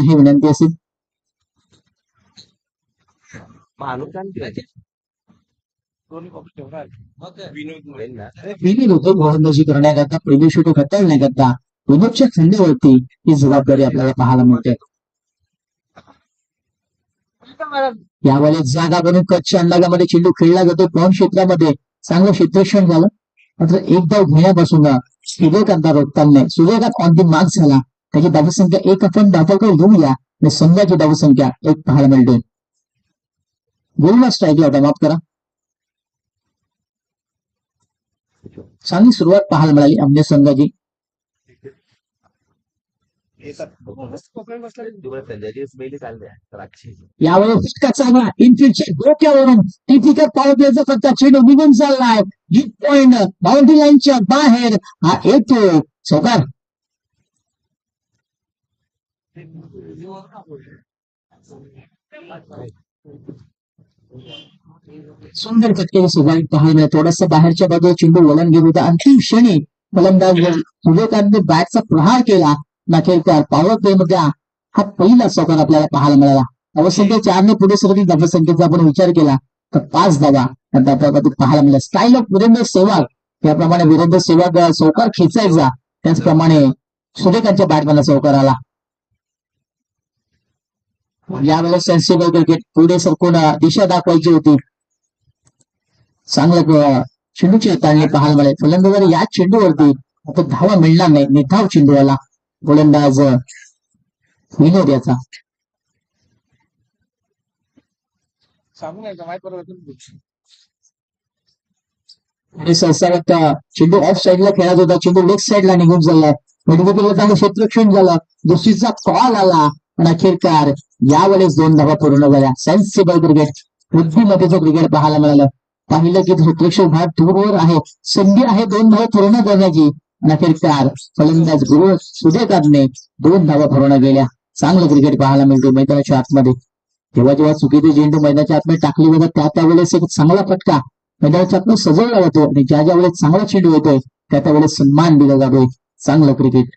ही विनंती असेल. विनोद होतो गोलंदाजी करण्याकरता, पहिली षटक हाताळण्याकरता विनोदच्या खांद्यावरती ही जबाबदारी आपल्याला पाहायला मिळते. यावेळेस जागा बनून कच्च्या अंदाजामध्ये चेंडू खेळला जातो पॉन क्षेत्रामध्ये. चांगलं क्षेत्ररक्षण झालं, मात्र एक धाव घेण्यापासून सूर्यकांत रोखताना सूर्यकांत ऑन दी मार्क झाला. त्याची धावसंख्या एक आपण धावपळ घेऊया आणि संघाची धावसंख्या एक पाहायला मिळते. गोलंदाज स्ट्राईकला होता, माफ करा. चांगली सुरुवात पाहायला मिळाली आमच्या संघाची. यावेळेस फटका चांगला इनफिल्डच्या डोक्यावरून टिपिकल पॉवर प्लेचा फटका, चेंडू निघून चाललाय हिट पॉइंट बाउंड्री लाईनच्या बाहेर. हा येतो चौकार. सुंदर फटक्याची सुरुवात पाहायला मिळते. थोडासा बाहेरच्या बाजूला चेंडू वळण घेत होता. अंतिम क्षणी फलंदाज सूर्यकांतने बॅटचा प्रहार केला. नाखेरकर पॉवर प्ले मध्ये हा पहिला चौकार आपल्याला पाहायला मिळाला. धावसंख्या 4ने पुढे सरकली. धावसंख्येचा आपण विचार केला तर 5 धावा पाहायला मिळाला. स्टाईल ऑफ वीरेंद्र सेहवाग, त्याप्रमाणे वीरेंद्र सेहवाग चौकार खेचायचा, त्याचप्रमाणे सूर्यकांतच्या बॅटमॅनला चौकार आला. यावेळेस सेन्सिबल क्रिकेट, पुढे सरकून दिशा दाखवायची होती. चांगलं चेंडूची हाताळणी पाहायला मिळेल. फलंदाज या चेंडूवरती आता धावा मिळणार नाही, निधाव चेंडू आला. गोलंदाज विनोद याचा. चेंडू ऑफ साईडला खेळत होता, चेंडू लेफ्ट साईडला निघून चाललाय. चांगलं क्षेत्ररक्षण झालं, दुसरीचा कॉल आला आणि अखेरकार यावेळेस 2 धावा पूर्ण झाल्या. सेन्सिबल क्रिकेट, बुद्धिमत्तेचं क्रिकेट पाहायला मिळालं. पाहिलं की प्रेक्षक भाग दूरवर आहे, संधी आहे 2 धावा पूर्ण करण्याची. अखेरकार फलंदाज गुरु सूर्यकांतने 2 धावा पूर्ण केल्या. चांगलं क्रिकेट पाहायला मिळतो मैदानाच्या आतमध्ये. जेव्हा जेव्हा चुकीचे चेंडू मैदानाच्या आतमध्ये टाकली जातात त्यावेळेस एक चांगला फटका मैदानाच्या आतमध्ये सजवला जातो आणि ज्या ज्या वेळेस चांगला चेंडू येतोय त्या वेळेस सन्मान दिला जातोय. चांगलं क्रिकेट.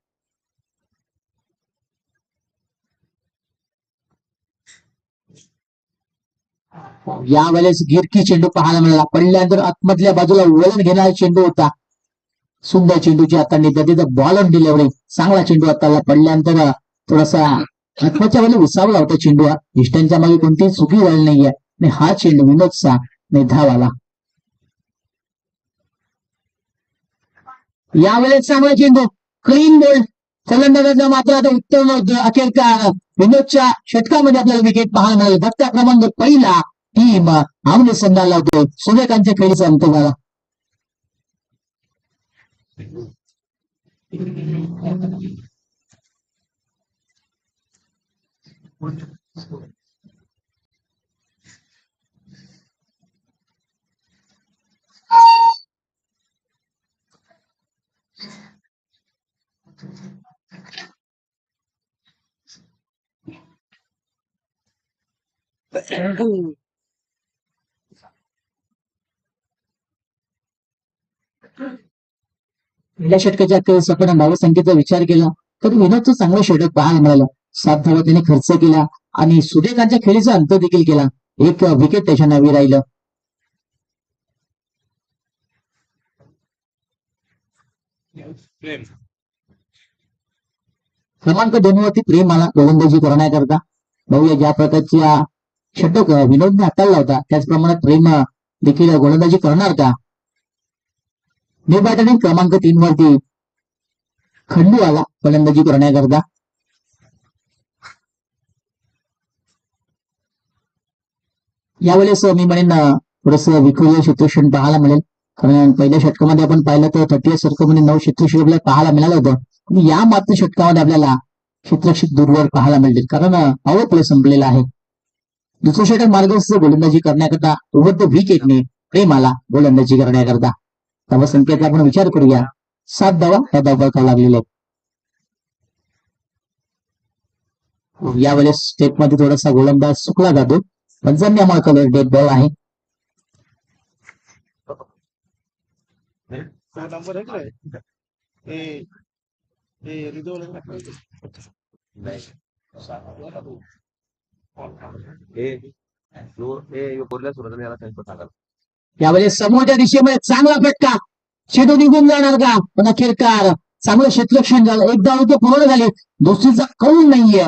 यावेळेस गिरकी चेंडू पाहायला मिळाला. पडल्यानंतर आतमधल्या बाजूला वळण घेणारा चेंडू होता. सुंदर चेंडूची हाताने त्याचं बॉल ऑन डिलिव्हरी, चांगला चेंडू हाताला पडल्यानंतर थोडासा आत्मच्या वेळेला उसावला होता चेंडू. हा इष्टांच्या मागे कोणतीही चुकी झाली नाहीये आणि हा चेंडू विनोदचा धाव आला. यावेळेस चांगला चेंडू, क्लीन बोल्ड. फलंदाजाचा मात्र आता उत्तम अखेरकार विनोदच्या षटकामध्ये आपल्याला विकेट पाहायला मिळाली. धक्का क्रमांक पहिला टीम आमने संघाला होतो. सूर्यकांतच्या खेळीचा अंत झाला. पहिल्या षटकाच्या अखेरीस आपण धावसंख्येचा विचार केला तर विनोदचं चांगलं षटक पाहायला मिळालं. 7 धावा त्याने खर्च केला आणि सूर्यकांतच्या खेळीचा अंत देखील केला. एक विकेट त्याच्या नावे राहिलं. क्रमांक 2 वरती प्रेम आला गोलंदाजी करण्याकरता. बघूया ज्या प्रकारच्या षटक विनोदने हाताळला होता त्याचप्रमाणे प्रेम देखील गोलंदाजी करणार का. बॅटरी क्रमांक 3 वरती खंडू आला गोलंदाजी करण्याकरता. यावेळेस मी म्हणेन थोडस विखुरलेलं क्षेत्रक्षण पाहायला मिळेल. कारण पहिल्या षटकामध्ये आपण पाहिलं तर 30 सर्कलमध्ये 9 क्षेत्रक्षण आपल्याला पाहायला मिळालं होतं. या मात्र षटकामध्ये आपल्याला क्षेत्रक्षक दूरवर पाहायला मिळतील कारण पॉवर प्ले संपलेला आहे. दुसरं षटक मार्गस्थ गोलंदाजी करण्याकरता ओव्हर द विकेटने प्रेम आला गोलंदाजी करण्याकरता. धावसंख्येचा आपण विचार करूया. 7 धावा या धावफलकाला लागलेल्या आहेत. यावेळेस स्टेपमध्ये थोडासा गोलंदाज चुकला जातो. पंचांनी आम्हाला कलर डेड बॉल आहे. यावेळेस समोरच्या दिशेमध्ये चांगला फटका, चेंडू निघून जाणार का? पण अखेरकार चांगलं क्षेत्ररक्षण झालं, एकदा ते पूर्ण झाले, दुसरीचा कौल नाहीये.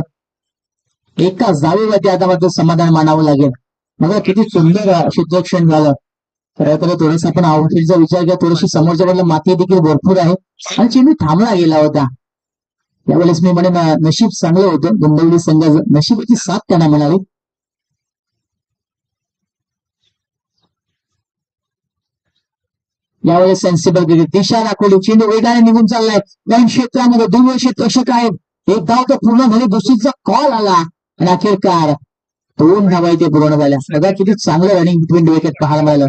एका जावेवरती आता मात्र समाधान मानावं लागेल. मला किती सुंदर क्षेत्ररक्षण झालं. खरं तर थोडंसं आपण आउटफिटचा विचार केला, थोडीशी समोरच्या बाजूला माती देखील भरपूर आहे आणि चेंडू थांबला गेला होता. यावेळेस मी म्हणेन नशीब चांगलं होतं गोंदवली संघाचं, नशिबाची साथ त्यांना मिळाली. यावेळेस सेन्सिबल क्रिकेट दिशा दाखवली, चेंडू वेगाने निघून चाललाय, कारण क्षेत्रामध्ये दुर्मिळ क्षेत्ररक्षक आहेत. एक धाव तर पूर्ण झाली, दुसरीचा कॉल आला आणि अखेरकार 2 धावा इथे पूर्ण झाल्या. सगळ्यात किती चांगलं रनिंग बिटवीन विकेट पाहायला मिळालं.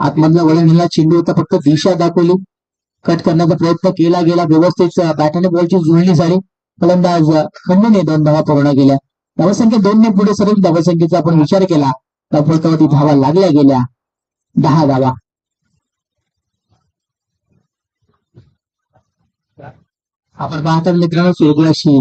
आतमधला वळण चेंडू होता, फक्त दिशा दाखवली, कट करण्याचा प्रयत्न केला गेला, व्यवस्थित बॅट आणि बॉलची जुळणी झाली. फलंदाज खंडूने 2 धावा पूर्ण केल्या. धावसंख्या 2 ने पुढे सरळ धावसंख्येचा आपण विचार केला तर फलकावरती धावा लागल्या गेल्या 10 धावा. आपण पाहतात मित्रांनो, स्वर्गवासी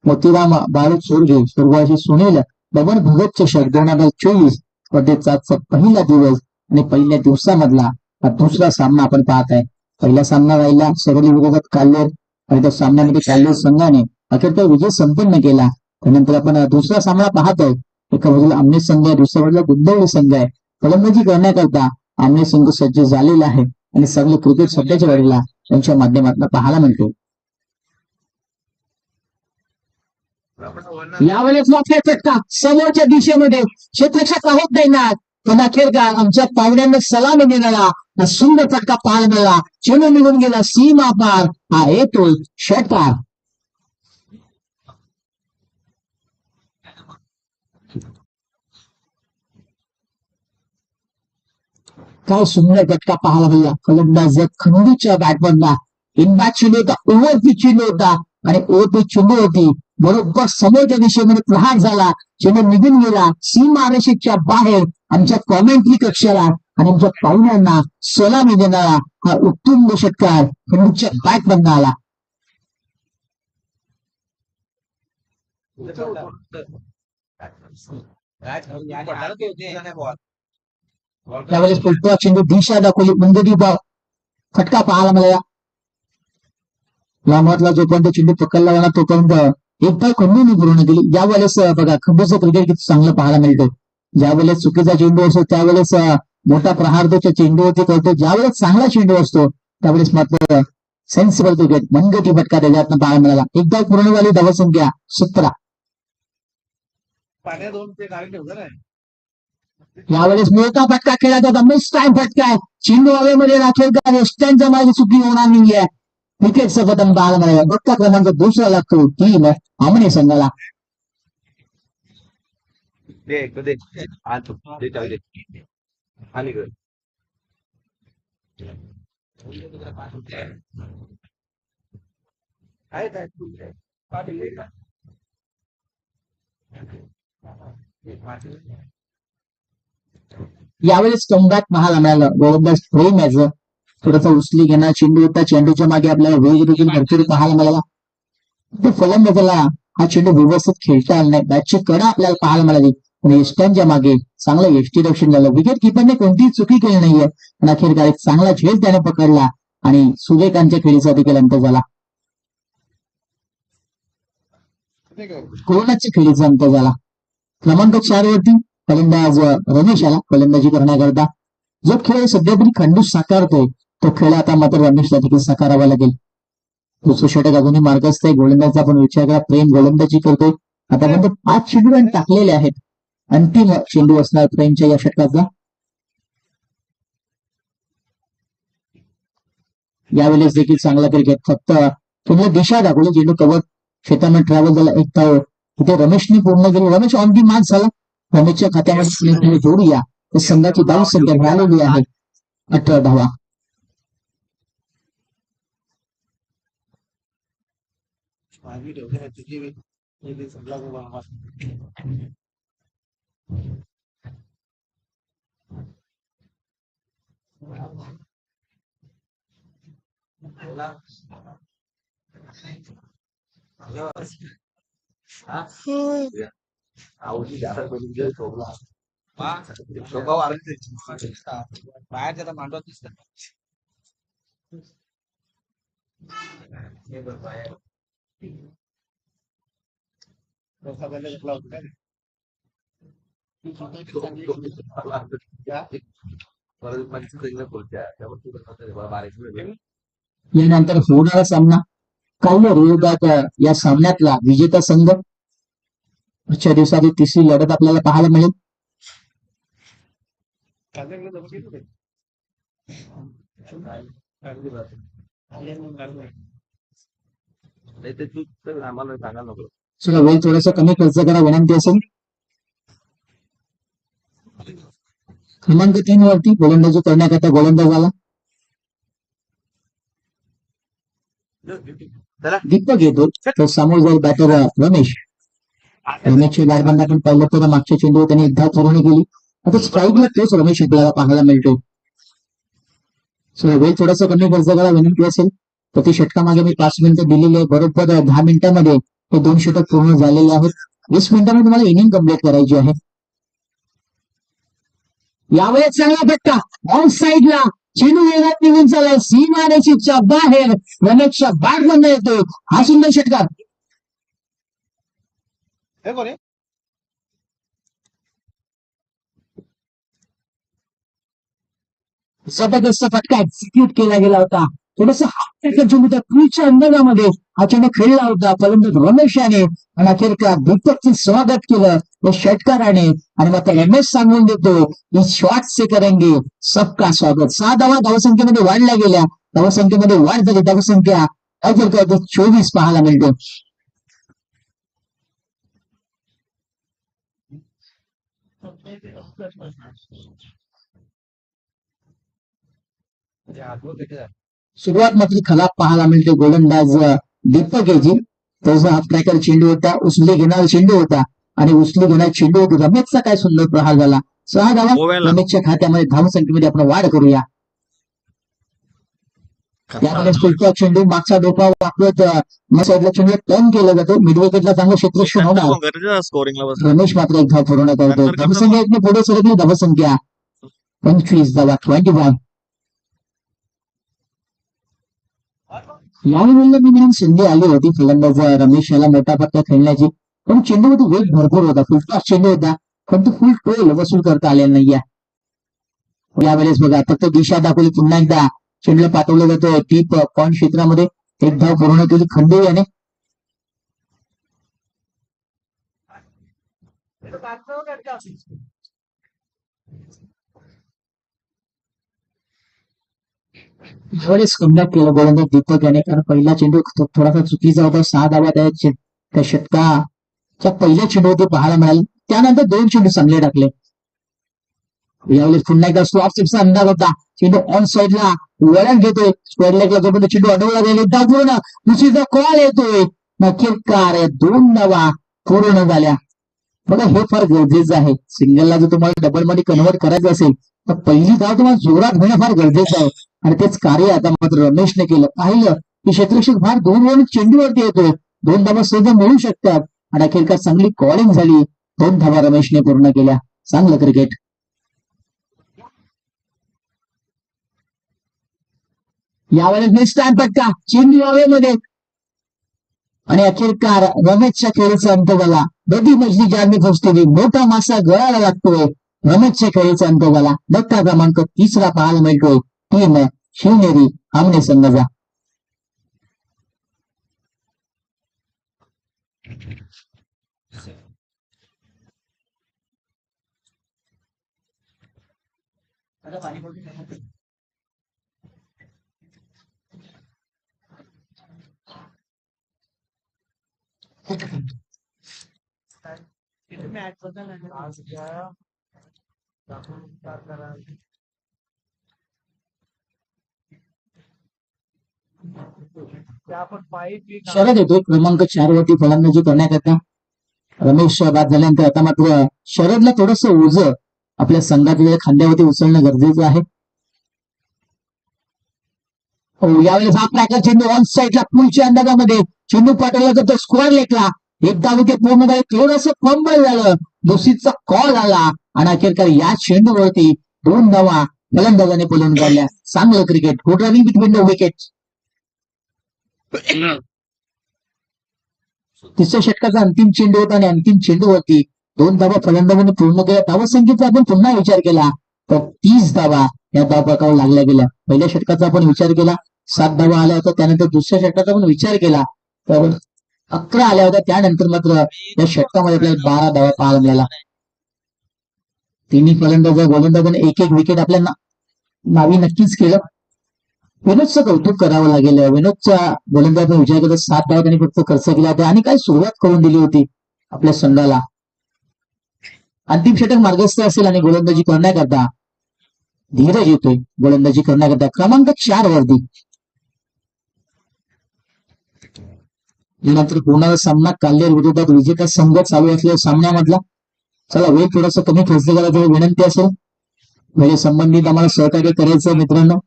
मोतीराम बाळू चोरगे, स्वर्गवासी सुनील, बबन भगत चषक 2024 स्पर्धेचा पहिला दिवस आणि पहिल्या दिवसामधला हा दुसरा सामना आपण पाहत आहे. पहिला सामना राहिला सरळी विरोधात काल्हेर आणि त्या सामन्यामध्ये काल्हेर संघाने अखेरचा विजय संपन्न केला. त्यानंतर आपण दुसरा सामना पाहतोय. एका बाजूला आमने संघ आहे, दुसऱ्या बाजूला गुंदवली संघ आहे. फलंदाजी करण्याकरता आमने संघ सज्ज झालेला आहे आणि सगळे क्रिकेट सध्याच्या वेळेला त्यांच्या माध्यमातून पाहायला मिळते. यावेळेस मात्र फटका समोरच्या दिशेमध्ये, क्षेत्ररक्षक आहोत नाही ना, पण अखेरकार आमच्या पाहुण्यांना सलामी देणारा सुंदर फटका पाहायला मिळाला. चेंडू निघून गेला सीमा पार, हा येतो षटकार. काय सुंदर फटका पाहायला मिळाला. फलंदाज खंडूच्या बॅटमधला इनबॅट चेंडू होता, ओव्हर पिच चेंडू होता आणि ओव्हर पिच चेंडू होती, बरोबर समोरच्या दिशेमध्ये प्रहार झाला, चेंडू निघून गेला सीमा रेषेच्या बाहेर. आमच्या कॉमेंट्री कक्षाला आणि आमच्या पाहुण्यांना सलामी देणारा हा उत्तुंग षटकार खंडूच्या बॅटमधनं आला. त्यावेळेस पुलटवा चेंडू दिशा दाखवली, मुंदडी बाव फटका पाहायला मिळाला. लांबातला जोपर्यंत चेंडू पकडला गेला तोपर्यंत एक धाव खंडूने पूर्ण केली. यावेळेस बघा खंडूचं क्रिकेट किती चांगलं पाहायला मिळतं. ज्यावेळेस चुकीचा चेंडू असतो त्यावेळेस मोठा प्रहार तो चेंडूवरती करतो, ज्यावेळेस चांगला चेंडू असतो त्यावेळेस मात्र सेन्सिबल क्रिकेट मनगटी फटका त्याच्यातनं पाहायला मिळाला. एक धाव पूर्ण झाली, धावसंख्या 17. यावेळेस मोठा फटका खेळायचा होता, मिस टाइम फटका आहे, चेंडू हवेमध्ये राखेल का यष्ट्यांच्या मागे चुकी होणार नाहीये. विकेटचं पतन पाहायला मिळालं. बघता क्रमांक दुसरा लागतो 3 आमने संघाला. यावेळेस कमबॅक पाहायला मिळालं. गोलंदाज फ्रेम याचं थोडासा उचली घेणार चेंडू होता, चेंडूच्या मागे आपल्याला वेग देखील भरपूर पाहायला मिळाला. फलंदाजाला हा चेंडू व्यवस्थित खेळता आला नाही, बॅटची कडा आपल्याला पाहायला मिळाली आणि यष्ट्यांच्या मागे चांगलं यष्टी रक्षण झालं. विकेट किपरने कोणतीही चुकी केली नाहीये आणि अखेरकार एक चांगला झेल त्याने पकडला आणि सुरेखांच्या खेळीचा देखील अंत झाला. कोरोनाच्या खेळीचा अंत झाला. क्रमांक 4 वरती फलंदाज रमेश आला फलंदाजी करण्याकरता. जो खेळ सध्या तरी खंडू साकारतोय तो खेळ आता मात्र रमेशला देखील साकारावा लागेल. दुसरं षटक अजूनही मार्गस्थ आहे. गोलंदाजचा आपण विचार करा, प्रेम गोलंदाजी करतोय. आतापर्यंत 5 चेंडू रन टाकलेले आहेत. अंतिम चेंडू असणार प्रेमच्या या षटकाचा. यावेळेस देखील चांगला क्रिकेट, फक्त तुम्हाला दिशा दाखवली, चेंडू कव्हर क्षेत्रामध्ये ट्रॅव्हल झाला. एक धाव इथे रमेशने पूर्ण केली. रमेश ऑन दी मार्क झाला. रमेशच्या खात्यामध्ये जोडूया तर संघाची धाव संख्या मिळालेली आहे 18 धावा. बाहेर मांडवत दिसत यानंतर होणारा सामना काल्लर विरोधात या सामन्यातला विजेता संघ आजच्या दिवसात तिसरी लढत आपल्याला पाहायला मिळेल. चला वेळ थोडासा कमी खर्च करा विनंती असेल. क्रमांक 3 वरती गोलंदाजी करण्याकरता गोलंदाज आला. दीपक येतो तर समोर जाईल बॅटर रमेश. रमेशच्या बॅटमॅन आपण पाहिलं तर मागच्या चेंडूवर त्यांनी एकदा पूर्ण केली. आता स्ट्राईकला तोच रमेश आपल्याला पाहायला मिळतो. वेळ थोडासा कमी खर्च करा विनंती असेल. प्रति षटकामागे मी 5 मिनिटं दिलेली आहे. बरोबर 10 मिनिटांमध्ये हे 2 षटक पूर्ण झालेले आहेत. 20 मिनिटांमध्ये तुम्हाला इनिंग कम्प्लीट करायची आहे. यावेळेस चांगला फटका ऑन साईडला चेंडू वेगात निघून चालला सीमारेषेच्या बाहेर रमेशच्या बॅट बंद येतो. हा सुंदर षटकार. जबरदस्त फटका एक्झिक्यूट केला गेला होता. थोडस पुढच्या अंदाजामध्ये हा चेंडू खेळला होता. फलंदाज रमेश याने आणि अखेरकार दीपकचं स्वागत केलं या षटकाराने आणि मग रमेश सांगून देतो की शॉट से करेंगे सबका स्वागत. 6 धावा धावसंख्येमध्ये वाढल्या गेल्या. धावसंख्येमध्ये वाढ झाली. धावसंख्या अखेरकार 24 पाहायला मिळतो. सुरुवात मात्र खराब पाहायला मिळते. गोलंदाज दीपक याची त्याचा हाफ ट्रॅकर चेंडू होता. उचली घेणारा चेंडू होता आणि उचली घेणारा चेंडू होता. रमेशचा काय सुंदर प्रहार झाला. 6 धावा रमेशच्या खात्यामध्ये धावसंख्येमध्ये आपण वाढ करूया. त्यामध्ये फुलटॉप चेंडू मागचा डोका वापरत साईडला चेंडू टर्न केला जातो. मिड विकेटला चांगलं क्षेत्ररक्षण होणार. रमेश मात्र एक धाव पूर्ण करतो. धावसंख्या पुढे सरकली. धावसंख्या 25 धावा 25. यावेळेला मी म्हणून संधी आली होती फलंदाज रमेश याला मोठा फटका खेळण्याची. पण चेंडूमध्ये वेग भरपूर होता. फुलटॉस चेंडू होता पण तो फुल टोल वसूल करता आलेला नाहीये. यावेळेस बघा फक्त दिशा दाखवली. पुन्हा एकदा चेंडूला पाठवलं जातं टीप पॉइंट क्षेत्रामध्ये. एक धाव पूर्ण केली खंडू याने. यावेळेस कमबॅक केलं गोलंदाज दीपक याने. कारण पहिला चेंडू थोडासा चुकीचा होता. 6 धावा त्या षटकाच्या पहिल्या चेंडूवरती पाहायला मिळाले. त्यानंतर 2 चेंडू चांगले टाकले. यावेळेस पुन्हा एकदा स्लॉप सिक्सचा अंदाज होता. चेंडू ऑन साईडला वळण घेतोय. स्क्वेअर लेगला जोपर्यंत चेंडू अडवला गेले पूर्ण दुसरीचा कॉल येतोय. नक्कीकार 2 धावा पूर्ण झाल्या. बघा हे फार गरजेचं आहे. सिंगलला जर तुम्हाला डबल मध्ये कन्व्हर्ट करायचं असेल तर पहिली धाव तुम्हाला जोरात घेणं फार गरजेचं आहे. आणि तेच कार्य आता मात्र रमेशने केलं. पाहिलं की क्षेत्ररक्षक फार 2 रन चेंडूवरती येतोय. 2 धावा सहज मिळू शकतात. आणि अखेरकार चांगली कॉलिंग झाली. 2 धावा रमेशने पूर्ण केल्या. चांगलं क्रिकेट. यावेळेस नेक्स्ट टाइम फटका चेंडू हवेमध्ये आणि अखेरकार रमेशच्या खेळीचा अंत झाला. दोन्ही मजली जाळणी फसलेली. मोठा मासा गळायला लागतोय. रमेशच्या खेळीचा अंत झाला. धक्का क्रमांक 3 पाहायला मिळतोय. टीम शिवनेरी आमने संघाचा. शरद येतो क्रमांक 4 वरती फलंदाजी करण्याकरता. रमेश बाद झाल्यानंतर आता मात्र शरदला थोडस ओझं आपल्या संघातल्या खांद्यावरती उचलणं गरजेचं आहे. यावेळेस हा ट्रॅकर चेंडू ऑन साईडला पुलच्या अंदाजामध्ये चेंडू पाठवला जातो स्क्वेअर लेगला. एकदा विकेट पूर्ण झाले, थोडंसं फंबल झालं, दोषीचा कॉल आला आणि अखेरकार या चेंडूवरती 2 धावा फलंदाजाने पळून काढल्या. चांगलं cricket, good running between the wicket. तिसऱ्या षटकाचा अंतिम चेंडू होता आणि अंतिम चेंडूवरती 2 धावा फलंदाजाने पूर्ण केल्या. धावसंख्येचा आपण पुन्हा विचार केला तर 30 धावा या धावफलकावर लागल्या गेल्या. पहिल्या षटकाचा आपण विचार केला 7 धावा आल्या होत्या, त्यानंतर दुसऱ्या षटकाचा आपण विचार केला तर 11 आल्या होत्या. त्यानंतर मात्र या षटकामध्ये आपल्याला 12 धावा पाहायला मिळाला. तिन्ही गोलंदाजाने एक एक विकेट आपल्या नावी नक्कीच केलं. विनोदचं कौतुक करावं लागेल. विनोदच्या गोलंदाजाने विचार केला 7 धावा त्यांनी फक्त खर्च केला होता आणि काय सुरुवात करून दिली होती आपल्या संघाला. अंतिम षटक मार्गस्थ असेल आणि गोलंदाजी करण्याकरता धीरज येतोय. गोलंदाजी करण्याकरता क्रमांक 4 वरती. यानंतर पुन्हा सामना काल्लेर विरोधात विजेता संघ चालू असलेल्या सामन्यामधला. चला वेळ थोडासा कमी खर्च करायचा विनंती असेल. वेळे संबंधित आम्हाला सहकार्य करायचं मित्रांनो.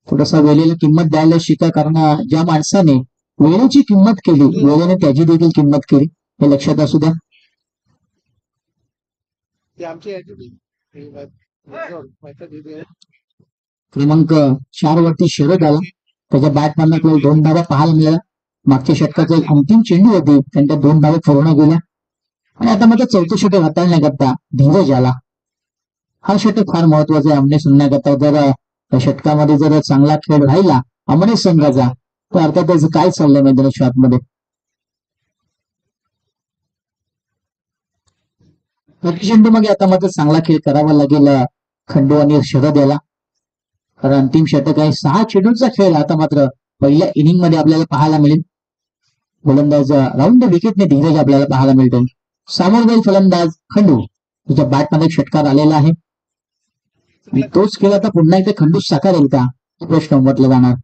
थोडासा वेळेला किंमत द्यायला शिका, कारण ज्या माणसाने वेळेची किंमत केली वेळेने त्याची देखील किंमत केली, हे लक्षात असू द्या. क्रमांक 4 वरती शरद आला, त्याच्या बॅट मधला 2 धावा पाहायला मिळाला. मागच्या षटकाचा एक अंतिम चेंडू होती, त्यांच्या 2 धावा ठरवण्यात गेल्या आणि आता मात्र चौथं षटक हाताळण्याकरता धीरज आला. हा षटक फार महत्वाचा आहे आमने सुनण्याकरता. जर त्या षटकामध्ये जर चांगला खेळ राहिला अमने संघाचा तर अर्थात त्याचं काय चाललंय मैदानाच्या आतमध्ये. चेंडू मागे आता मात्र चांगला खेळ करावा लागेल खंडू आणि शरद याला, कारण अंतिम षटक आहे. 6 चेंडूचा खेळ आता मात्र पहिल्या इनिंग मध्ये आपल्याला पाहायला मिळेल. गोलंदाज राऊंड विकेटने धीरज आपल्याला पाहायला मिळतो. सामोर जाईल फलंदाज खंडू, त्याच्या बॅटमध्ये षटकार आलेला आहे. तोच खेळ आता पुन्हा एकदा खंडू साकारेल का प्रश्न उमटला जाणार.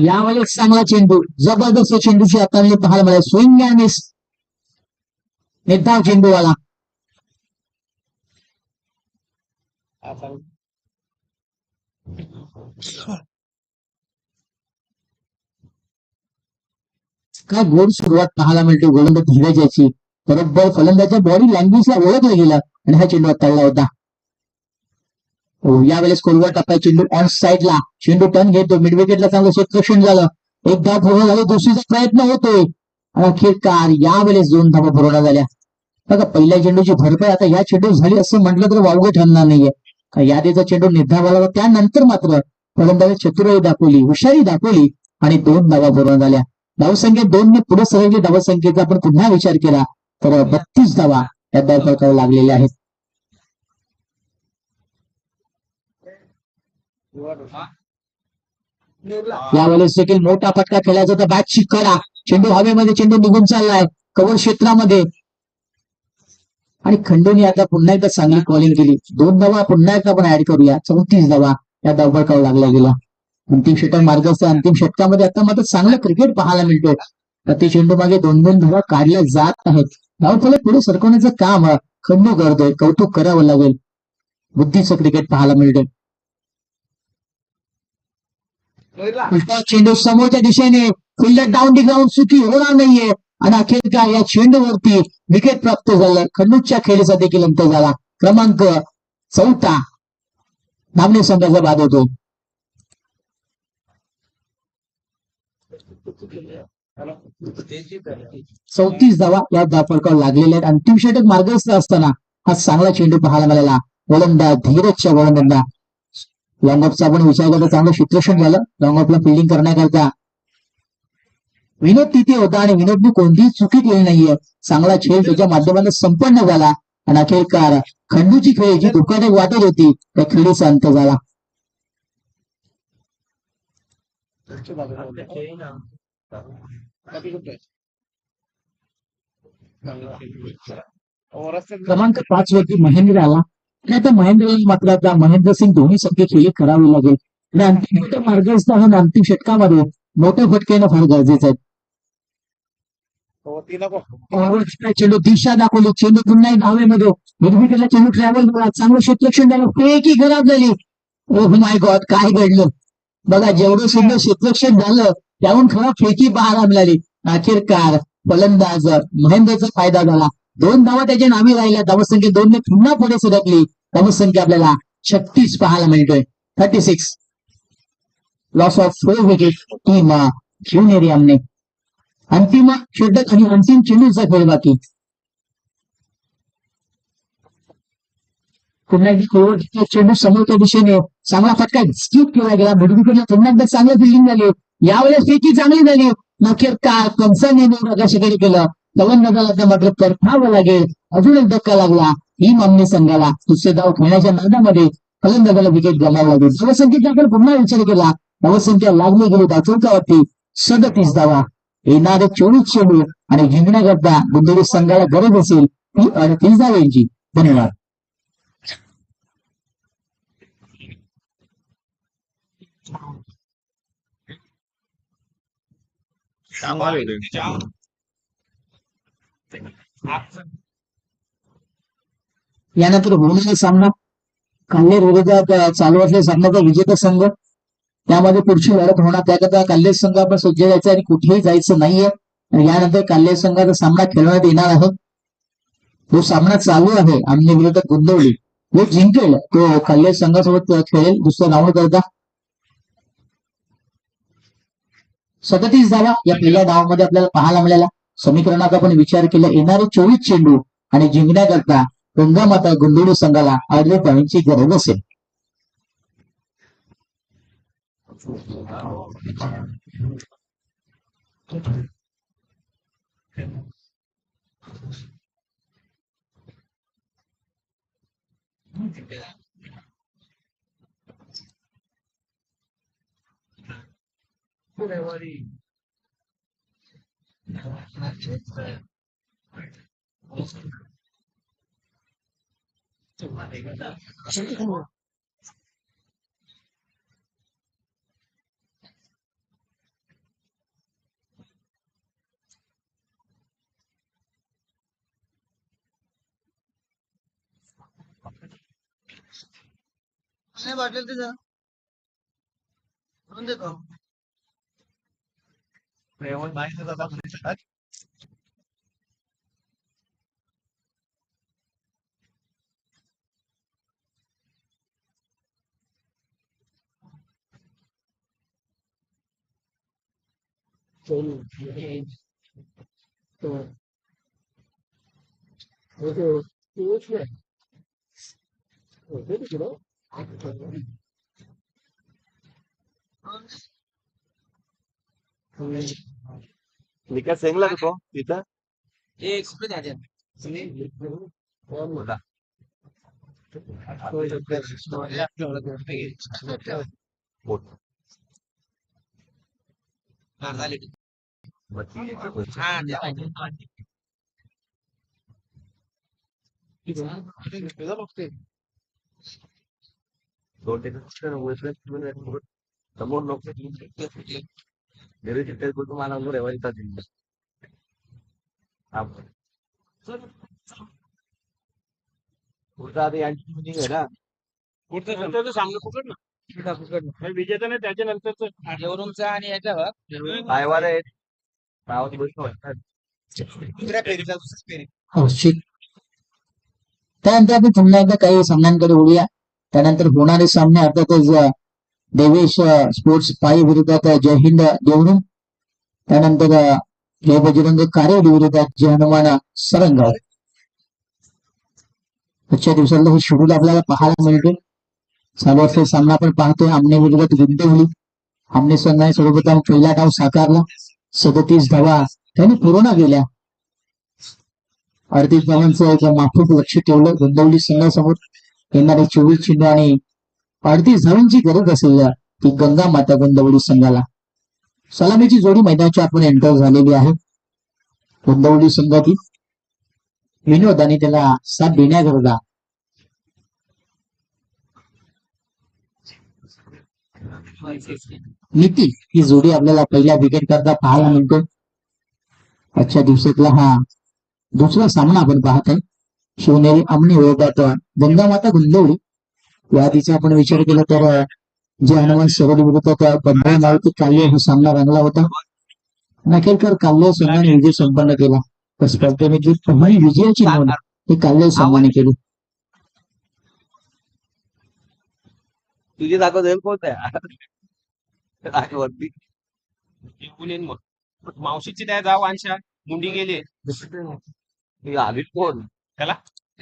यावेळेस चांगला चेंडू, जबरदस्त चेंडूची हाताळणी पाहायला मिळेल. स्विंग अँड मिस, निर्धाव चेंडूवाला. काय गोड सुरुवात पाहायला मिळते गोलंदाज धीरज याची. बरोबर फलंदाजच्या बॉडी लँग्वेजला ओळखलं गेलं आणि हा चेंडू हाताळला होता. यावेळेस कोलवा टप्पा चेंडू ऑन साईडला, चेंडू टर्न घेतो. मिड विकेटला चांगलं क्षेत्ररक्षण झालं. एक धाव पूर्ण झाली, दुसरीचा प्रयत्न होतोय आणि अखेरकार यावेळेस 2 धावा पूर्ण झाल्या. बघा पहिल्या चेंडूची भरपाई आता या चेंडू झाली असं म्हटलं तर वावगं ठरणार नाहीये. यादीचा चेंडू निर्धावाला, त्यानंतर मात्र फलंदाज चतुराई दाखवली, हुशारी दाखवली आणि 2 धावा पूर्ण झाल्या. धावसंख्या 2 ने पुढे सरकली. धावसंख्येचा आपण पुन्हा विचार केला तर 32 धावा या धावफलकावर लागलेल्या आहेत. यावेळेस देखील मोठा फटका खेळायचा होता. बॅटची कडा, चेंडू हवेमध्ये, चेंडू निघून चाललाय कव्हर क्षेत्रामध्ये आणि खंडूने आता पुन्हा एकदा चांगली कॉलिंग केली. 2 धावा पुन्हा एकदा आपण ऍड करूया. 34 धावा या धावफलकावर लागला गेला. अंतिम षटक मार्गाचा. अंतिम षटकामध्ये आता मात्र चांगलं क्रिकेट पाहायला मिळतोय. प्रति चेंडू मागे 2-2 धावा काढल्या जात आहेत. धावफलक पुढे सरकवण्याचं काम खंडू करतोय, कौतुक करावं लागेल. बुद्धीचं क्रिकेट पाहायला मिळतोय. चेंडू समोरच्या दिशेने, फिल्डर डाऊन दी ग्राउंड, चुकी होणार नाहीये आणि अखेरकार या चेंडूवरती विकेट प्राप्त झालं. खंडूच्या खेळीचा देखील अंत झाला. क्रमांक 4 धामणे संघाचा बाद होतो. 34 धावा या धावफलकावर लागलेल्या आहेत. अंतिम षटक मार्गस्थ असताना हा चांगला चेंडू पाहायला मिळाला. गोलंदाज धीरजच्या गोलंदाजांना लॉंगऑफचा आपण विचार करता चांगलं क्षेत्ररक्षण झालं. लॉंगऑफला फिल्डिंग करण्याकरता विनोद तिथे होता आणि विनोदने कोणतीही चुकी केली नाहीये. चांगला खेळ त्याच्या माध्यमातून संपन्न झाला आणि अखेरकार खंडूची खेळ जी धोकादायक वाटत होती त्या खेळीचा अंत झाला. क्रमांक 5 वरती महेंद्र आला आणि आता महेंद्रला मात्र आता महेंद्रसिंग धोनी सारखे खेळी करावी लागेल आणि अंतिम मार्गस्थ आहे. अंतिम षटकामध्ये मोठ्या फटकेनं फार गरजेचं आहे. चेंडू दिशा दाखवली, चेंडू पुन्हा धावेमध्ये, निर्मितीला चेंडू ट्रॅव्हल झाला, चांगलं क्षेत्ररक्षण झालं, फेकी खराब झाली. ओह माय गॉड, काय घडलं. बघा जेवढं सुंदर क्षेत्ररक्षण झालं त्याहून खरं फेकी पाहायला मिळाली. अखेरकार फलंदाज महेंद्रचा फायदा झाला. 2 धावा त्याच्या नावे राहिल्या. धावसंख्या 2 पुन्हा पुढे सरकली. धावसंख्या आपल्याला 36 पाहायला मिळतोय. 36. Loss of 4 wicket team Shivneri आमने. अंतिम षटक आणि अंतिम चेंडूचा खेळ बाकी. पुन्हा एकदा चेंडू समोरच्या दिशेने चांगला फटका स्किप केला गेला. मिडविकेटला पुन्हा एकदा चांगलं फिल्डिंग झाली. यावेळेस फेकी चांगली झाली. नखेर काय कंसाने आकाशाकडे केलं. फलंदाजाला मात्र परतावं लागेल. अजून एक धक्का लागला. टीम आमने संघाला दुसरे धाव खेळण्याच्या नादामध्ये फलंदाजाला विकेट गमावला लागेल. धावसंख्येचा आपण पुन्हा विचार केला. धावसंख्या लागली गेली दाचुकावरती 37 धावा. येणारे 24 चेंडू आणि जिंकण्याकरता बुंदेली संघाला गरज असेल ती 38 धावांची. धन्यवाद. यानंतर होणारा सामना कल्लेर विरोधात चालू असलेल्या सामन्याचा विजेता संघ. त्यामध्ये पुढची लढत होणार. त्याकरता कल्लेर संघ आपण सज्ज जायचं आणि कुठेही जायचं नाहीये. आणि यानंतर कल्लेर संघाचा सामना खेळवण्यात येणार आहे. तो सामना चालू आहे आमने विरोधात गुंदवली. जो जिंकेल तो कल्लेर संघासोबत खेळेल दुसऱ्या राऊंड करता. 37 धावा या पहिल्या डावामध्ये आपल्याला पाहायला मिळाला. समीकरणाचा आपण विचार केला. येणारे 24 चेंडू आणि जिंकण्याकरता गंगामाता गुंदवली संघाला 38 धावांची गरज असेल. वाटेल तिथं म्हणून देतो. निका सेंगला तो तिथं एक कुठे द्या समोर लोक तुम्हाला पुढचा आता यांची मिटिंग आहे ना. पुढचं सामना पकड ना विजेता नाही त्याच्यानंतर देवरूमचा आणि याच्यावर पायवार आहेत पावाची गोष्ट दुसऱ्या फेरीचा दुसऱ्या फेरी त्यानंतर आपण पुन्हा एकदा काही सामन्यांकडे वळूया. त्यानंतर होणारे सामने अर्थातच देवेश स्पोर्ट्स पाई विरोधात जय हिंद देवरूम. त्यानंतर जय बजरंग कारेड विरोधात जय हनुमान सरंगाव. आजच्या दिवसातलं हे शेड्यूल आपल्याला पाहायला मिळते. चालू असलेला सामना आपण पाहतोय आमने विरोधात गुंतवली. आमने संघाने सर्वप्रथम पहिला डाव साकारला. 37 धावा त्यांनी पूर्ण केल्या. 38 धावांचं एक माफक लक्ष ठेवलं गुंतवली संघासमोर. येणारे 24 चेंडू आणि 38 धावांची गरज असेल ती गंगा माता गुंतवली संघाला. सलामीची जोडी मैदानाची आपण एंटर झालेली आहे. गुंतवली संघातील विनोद आणि त्याला साथ देण्याकरता नितीन ही जोडी आपल्याला पहिल्या विकेट करता पाहायला मिळतो. आजच्या दिवसातला हा दुसरा सामना आपण पाहत आहे. शिवनेरी आमने विरोधात गंगामाता गुंतवली. या आधीचा आपण विचार केला तर जे हनुमान सरोली विरुद्ध त्या बंधू मारुती काल्ले हा सामना रंगला होता. अखेरकर काल्ले संघाने विजय संपन्न केला. तर स्पर्धेमध्ये पहिली विजयाची नोंद ही काल्ले संघाने केली. तुझी दाखवत कोणत्या वरती येऊन मग मावशीची त्या जाव आणशा मुंडी गेली आली कोण त्याला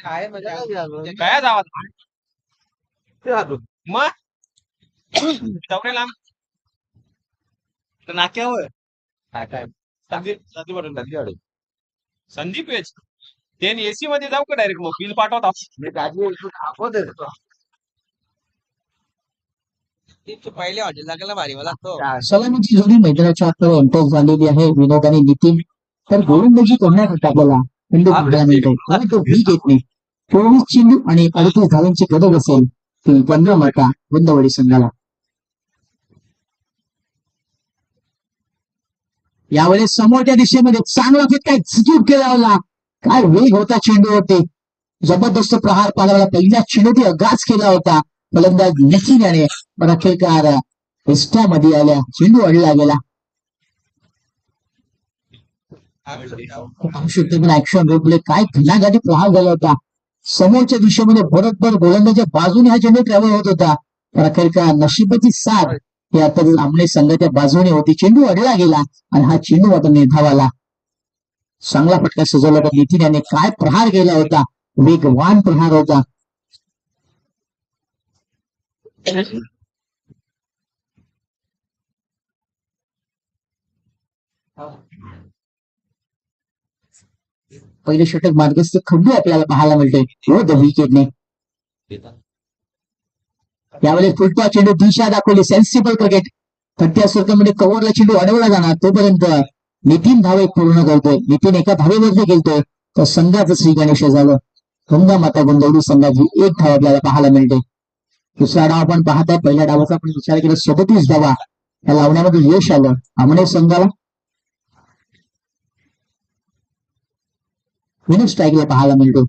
काय काय जावात म्हणजे मग तेवढे लांब तर नाक्यावर काय काय संदीप वेच ते एसी मध्ये जाऊ का डायरेक्ट मग बिल पाठवता पहिले हॉटेल लागला भारी मला तो सलामीची जोडी मैदानाच्या आतमध्ये एंटर झालेली आहे. विनोद आणि नितीन. तर गोलंदाजी करण्यासाठी आपल्याला तो भी घेत नाही. 24 चेंडू आणि 38 धावांची गरज असेल ती 15 माता वंदवडी संघाला. यावेळेस समोरच्या दिशेमध्ये चांगला फटका एक्झिक्यूट केला होता. काय वेग होता चेंडूवरती. जबरदस्त प्रहार पाडायला पहिल्या चेंडूवरती आघात केला होता. फलंदाज नितीन याने पण अखेरकार मध्ये आल्या. चेंडू अडला गेला. ऍक्शन रोखले. काय घणाघाती प्रहार झाला होता. समोरच्या दिशेमध्ये बरोबर गोलंदाजच्या बाजूने हा चेंडू ट्रॅव्हल होत होता. पण अखेरकार नशिबाची साथ ही आता आमने संघाच्या बाजूने होती. चेंडू अडला गेला आणि हा चेंडू आता निर्धावाला. चांगला फटका सजवला होता नितीन याने. काय प्रहार केला होता. वेगवान प्रहार होता. पहिले षटक मार्गस्थ खंडू आपल्याला पाहायला मिळतोय द विकेटने. यावेळेस फुलटॉ चेंडू दिशा दाखवली. Sensible cricket. 30 सर्कलमध्ये कव्हरला चेंडू अडवला जाणार. तोपर्यंत नितीन धावे पूर्ण करतोय. नितीन एका धावेवरती गेलतोय तर संघाचं श्री गणेश झालं. गंगा माता गोंदवडी संघाची 1 धाव आपल्याला पाहायला मिळते. दुसरा डाव आपण पाहताय. पहिल्या डावाचा आपण विचार केला 37 धावा या लावण्यामध्ये यश आलं आमने संघाला. विनोद स्ट्राईकला पाहायला मिळतो.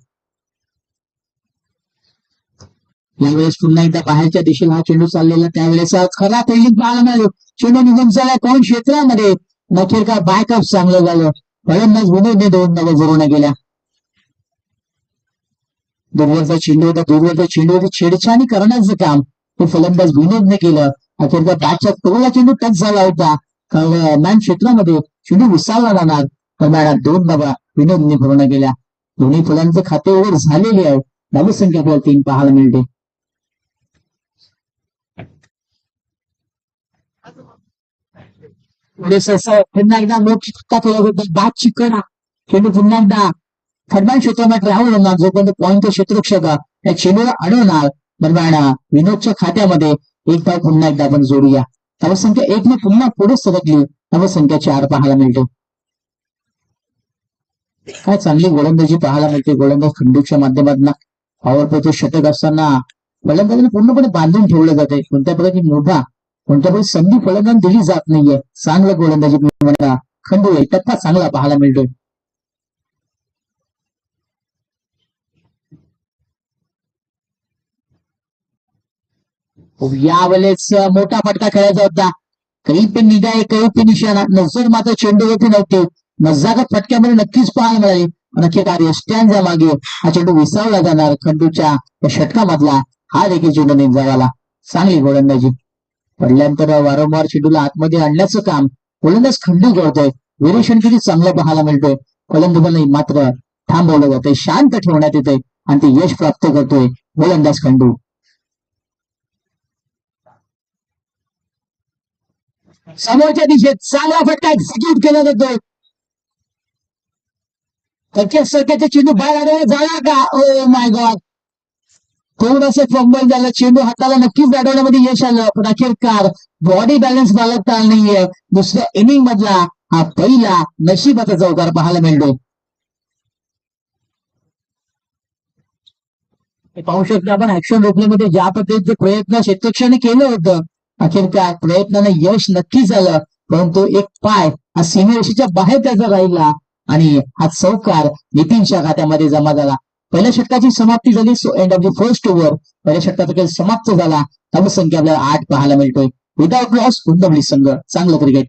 यावेळेस पुन्हा एकदा बाहेरच्या दिशेला हा चेंडू चाललेला. त्यावेळेस खरा पहिलीच पाहायला मिळालो. चेंडू निघून झाला कोण क्षेत्रामध्ये. नखेरकार बॅकअप चांगलं झालं. फलंदाज विनोदने 2 धावा जरूर गेल्या. दूरवरचा चेंडू होता. दूरवरच्या चेंडूवरती छेडछाणी करण्याचं काम हे फलंदाज विनोदने केलं. अखेरच्या बॅटच्या तोला चेंडू टच झाला होता. मॅन क्षेत्रामध्ये चेंडू विसावला जाणार. तर 2 धावा विनोदने भरून गेल्या. दोन्ही फलंदाज खाते ओव्हर झालेले आहे. धावसंख्या आपल्याला 3 पाहायला मिळते. पुन्हा एकदा बॅट चिकना चेंडू पुन्हा एकदा थर्डमॅन क्षेत्रामध्ये ट्रॅव्हल होणार. जोपर्यंत पॉइंट क्षेत्ररक्षक या चेंडूला अडवणार. दरम्यान विनोदच्या खात्यामध्ये 1 धाव पुन्हा एकदा आपण जोडूया. धावसंख्या 1 ने पुन्हा पुढे सरकली. धावसंख्या 4 पाहायला मिळते. काय चांगली गोलंदाजी पाहायला मिळते. गोलंदाज खंडूच्या माध्यमातून पॉवर प्लेचे षटक असताना फलंदाजाने पूर्णपणे बांधून ठेवलं जाते. कोणत्या प्रकारची मुभा कोणत्या प्रकारची संधी फलंदाज दिली जात नाहीये. चांगलं गोलंदाजी खंडू एक टप्पा चांगला पाहायला मिळतोय. यावेळेस मोठा फटका खेळायचा होता. काही पे निघाय काही पे निशाणा. नजर मात्र चेंडूवरती नव्हती. नजाकत फटक्यामध्ये नक्कीच पाहायला मिळाली. नक्कीकार यष्ट्यांच्या मागे हा चेंडू विसावला जाणार. खंडूच्या षटकामधला हा देखील चेंडू निघाला. चांगली गोलंदाजी. पडल्यानंतर वारंवार चेंडूला आतमध्ये आणण्याचं काम गोलंदाज खंडू करतोय. व्हेरिएशन किती चांगलं पाहायला मिळतोय. गोलंदाजांना मात्र थांबवलं जातंय. शांत ठेवण्यात येतंय आणि ते यश प्राप्त करतोय गोलंदाज खंडू. समोरच्या दिशेत चांगला फटका एक्झिक्यूट केला जातोय. सरक्याचे चेंडू बाहेर झाला का. Oh my God. थोडंसं फंबल झालं. चेंडू हाताला नक्कीच अडवण्यामध्ये यश आलं. पण अखेरकार बॉडी बॅलन्स बाळगता आला नाहीये. दुसऱ्या इनिंग मधला हा पहिला नशिबाचा चौकार पाहायला मिळतो. पाहू शकतो आपण ऍक्शन रोखण्यामध्ये ज्या पद्धतीचे प्रयत्न क्षेत्ररक्षणाने केलं होतं. अखेरकार प्रयत्नाने यश नक्कीच आलं. परंतु एक पाय हा सीमेरेषेच्या बाहेर त्याचा राहिला आणि हा चौकार नितीनच्या खात्यामध्ये जमा झाला. पहिल्या षटकाची समाप्ती झाली. So end of the first over. पहिल्या षटकाचा खेळ समाप्त झाला. धावसंख्या आपल्याला 8 पाहायला मिळतोय. विदाउट लॉस गुंतवली संघ. चांगलं क्रिकेट.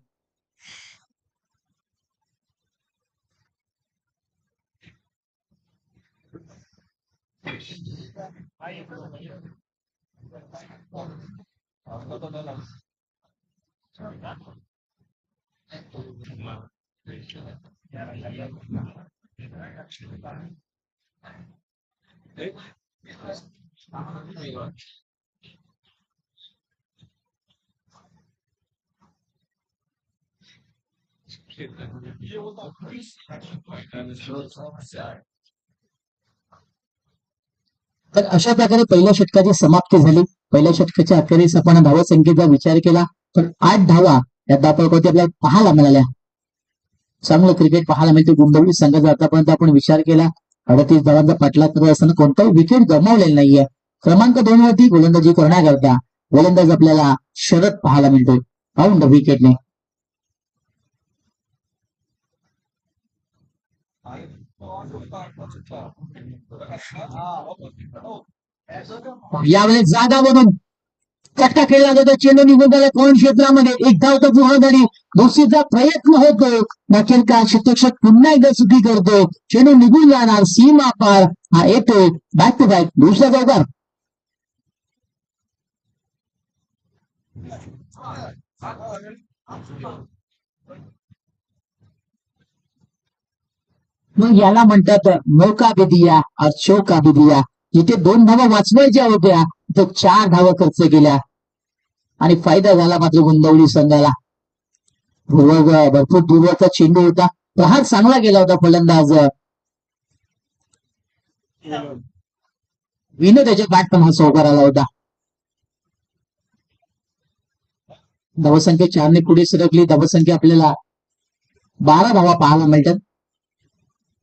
तर अशा प्रकारे पहिल्या षटकाची समाप्ती झाली. पहिल्या षटकाच्या अखेरीस आपण धावसंख्येचा विचार केला तर 8 धावा या धावपळीवरती आपल्याला पाहायला मिळाल्या. चांगलं क्रिकेट पाहायला मिळते गुंतवली संघाचा. आतापर्यंत आपण विचार केला 38 धावांचा पाठलाग करत असताना कोणताही विकेट गमावलेला नाहीये. क्रमांक 2 वरती गोलंदाजी करण्याकरता गोलंदाज आपल्याला शरद पाहायला मिळतोय पाऊंड विकेटने. यावेळेस जागावरून चटका खेळला जातो. चेंडू निघून गेला कोण क्षेत्रामध्ये. एक धाव तर पूर्ण झाली. दुसरीचा प्रयत्न होतो. नखेरकार क्षेत्ररक्षक पुन्हा एकदा चुकी करतो. चेंडू निघून जाणार. सीमा पार हा येतोय. बॅक टू बॅक दुसरा चौकार. मग याला म्हणतात मौका भी दिया और चौका भी दिया. जिथे 2 धावा वाचवायच्या होत्या तिथे 4 धावा खर्च केल्या आणि फायदा झाला मात्र गुंतवली संघाला. भरपूर दूरवरचा चेंडू होता. प्रहार चांगला गेला होता फलंदाज विनोद त्याच्या बॅट पण हा चौकार आला होता. धावसंख्या 4 ने पुढे सरकली. धावसंख्या आपल्याला 12 धावा पाहायला मिळतात.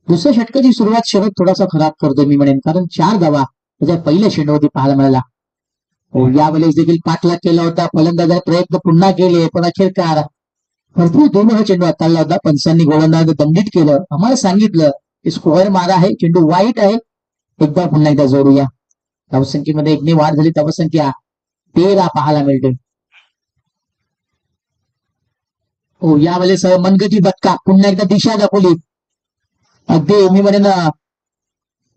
दुसऱ्या षटकाची सुरुवात शरद थोडासा खराब करतो मी म्हणेन, कारण 4 धावा त्याच्या पहिल्या चेंडूवरती पाहायला मिळाला. यावेळेस देखील पाठलाग केला होता. फलंदाजाने प्रयत्न पुन्हा केले पण अखेरकार भरपूर दोन हा चेंडू हाताळला होता. पंचांनी गोलंदाज दंडित केलं. आम्हाला सांगितलं की स्क्वेअर मारा आहे, चेंडू वाईट आहे, एकदा पुन्हा एकदा जोडूया. धावसंख्येमध्ये 1 ने वाढ झाली. धावसंख्या 13 पाहायला मिळते. यावेळेस मनगटी बटका पुन्हा एकदा दिशा दाखवली. अगदी मी म्हणेन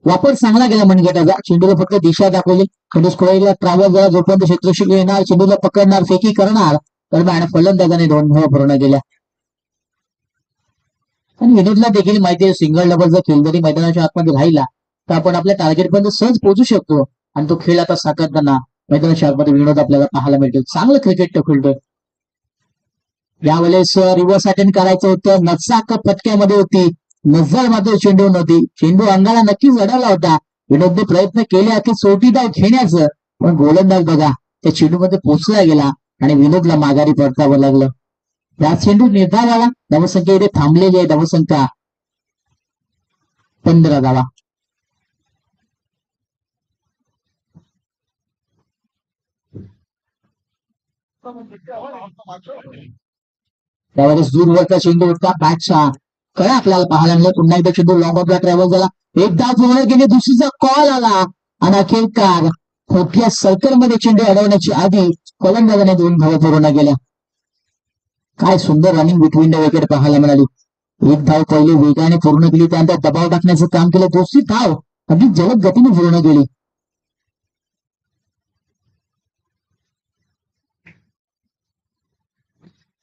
वापर चांगला गेला मनगटाचा. चेंडूला फक्त दिशा दाखवली. चेंडू स्क्वेअरला ट्रॅव्हल झाला. जोपर्यंत क्षेत्ररक्षक येणार चेंडूला पकडणार फेकी करणार दरम्यान फलंदाजाने 2 धावा पूर्ण केल्या. आणि विनोदला देखील माहिती आहे सिंगल डबल जर खेळ जरी मैदानाच्या आतमध्ये राहिला तर आपण आपल्या टार्गेट पर्यंत सहज पोहोचू शकतो. आणि तो खेळ आता साकारताना मैदानाच्या आतमध्ये विनोद आपल्याला पाहायला मिळतो. चांगलं क्रिकेट तो खेळतोय. यावेळेस रिव्हर्स अटेंड करायचं होतं. नचाक फटक्यामध्ये होती. नजर मात्र चेंडू नव्हती. चेंडू अंगाला नक्कीच अडवला होता. विनोदने प्रयत्न केले की चौथी धाव घेण्याचं, पण गोलंदाज बघा त्या चेंडूमध्ये पोचला गेला आणि विनोदला माघारी परतावं लागलं. या चेंडू निर्धार आला. धावसंख्या इथे थांबलेली आहे. धावसंख्या 15 धावा. त्यावेळेस दूरवरचा चेंडू होता. बॅटचा काय आपल्याला पाहायला मिळालं. पुन्हा एकदा चेंडू लॉंग ऑफला ट्रॅव्हल झाला. एकदा पूर्ण केले. दुसरीचा कॉल आला आणि अखेरकार मोठ्या सर्कलमध्ये चेंडू अडवण्याची आधी फलंदाजाने 2 धावा पूर्ण केल्या. काय सुंदर रनिंग बिटवीन द विकेट पाहायला मिळाली. 1 धाव पहिले वेगाने पूर्ण केली. त्यानंतर दबाव टाकण्याचं काम केलं. दुसरी धाव अगदी जलद गतीने पूर्ण केली.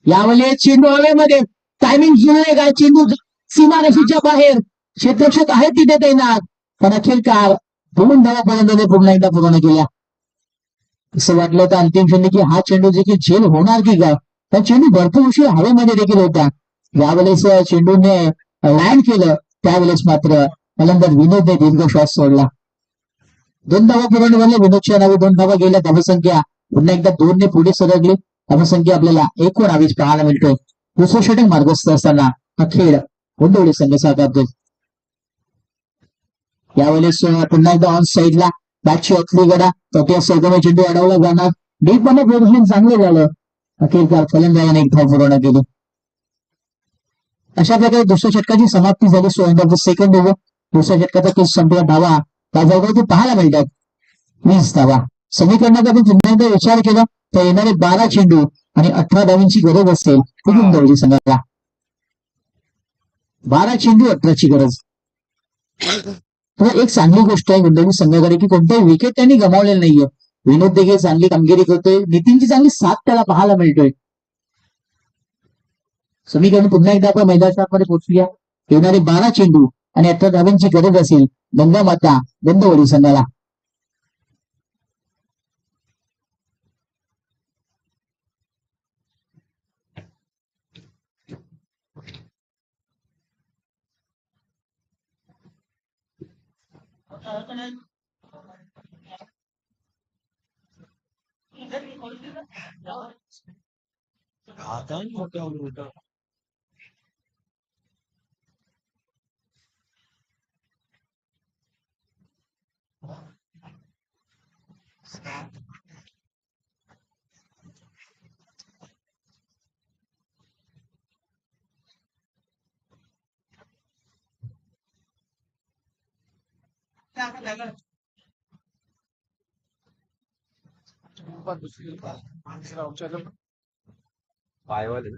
यावेळी चेंडू हवेमध्ये टायमिंग जुळले काय. चेंडू सीमारेषेच्या बाहेर. क्षेत्ररक्षक आहे तिथे तैनात, पण अखेरकार 2 धावा फलंदाजाने पुन्हा एकदा पूर्ण केल्या. असं वाटलं होतं अंतिम क्षणी की हा चेंडू देखील झेल होणार की काय. त्या चेंडू भरपूर उशीर हवेमध्ये देखील होता. यावेळेस चेंडूने लँड केलं. त्यावेळेस मात्र फलंदाज विनोदने दीर्घ श्वास सोडला. 2 धावा पूर्ण झाल्या. विनोदच्या नावे 2 धावा गेल्या. धावसंख्या पुन्हा एकदा 2 ने पुढे सरकली. धावसंख्या आपल्याला 19 पाहायला मिळतोय. दुसरं षटक मार्गस्थ असताना हा खेळ गोंदवली संघ साकारतोय. यावेळेस पुन्हा एकदा ऑन साईडला बॅटची अखली गडा. तोट्या सर्गमे चेंडू अडवला जाणार. डीपमध्ये प्रदर्शन चांगलं झालं. अखेरकार फलंदाजाने 1 धाव पूर्ण केली. अशा प्रकारे दुसऱ्या षटकाची समाप्ती झाली. So end of the second over. दुसऱ्या षटकाचा खेळ संपला. धावा त्याजवळ ते पाहायला मिळतात 20 धावा. समीकरणाचा आपण पुन्हा एकदा विचार केला तर येणारे 12 चेंडू आणि 18 धावांची गरज असेल तर गुंतवली संघाला. 12 चेंडू 18ची गरज. तर एक चांगली गोष्ट आहे गुंतवली संघाकडे की कोणत्याही विकेट त्यांनी गमावलेलं नाहीये. विनोद देखील चांगली कामगिरी करतोय, नितीनची चांगली साथ त्याला पाहायला मिळतोय. समीकरण पुन्हा एकदा आपण मैदानाच्या आतमध्ये पोहोचूया. येणारे 12 चेंडू आणि 18 धावांची गरज असेल गंगा माता गंधवडी संघाला. पायवाले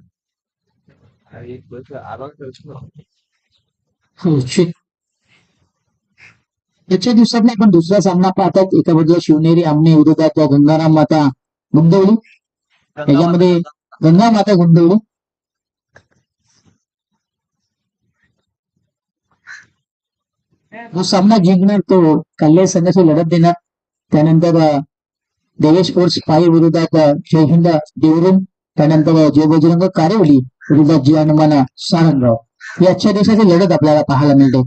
एक वर्ष आराम करतो. त्याच्या दिवसात आपण दुसरा सामना पाहतात. एका बाजूला शिवनेरी आमने विरोधात गंगाराम माता गुंतवली. त्याच्यामध्ये गंगा माता गुंतवली जो सामना जिंकणार तो कल्याण संघाची लढत देणार. त्यानंतर देवेश स्पोर्ट्स 5 विरोधात जय हिंद देवरून. त्यानंतर जय बजरंग कारेवली विरोधात जय हनुमान सारंगराव. ही आजच्या दिवसाची लढत आपल्याला पाहायला मिळते.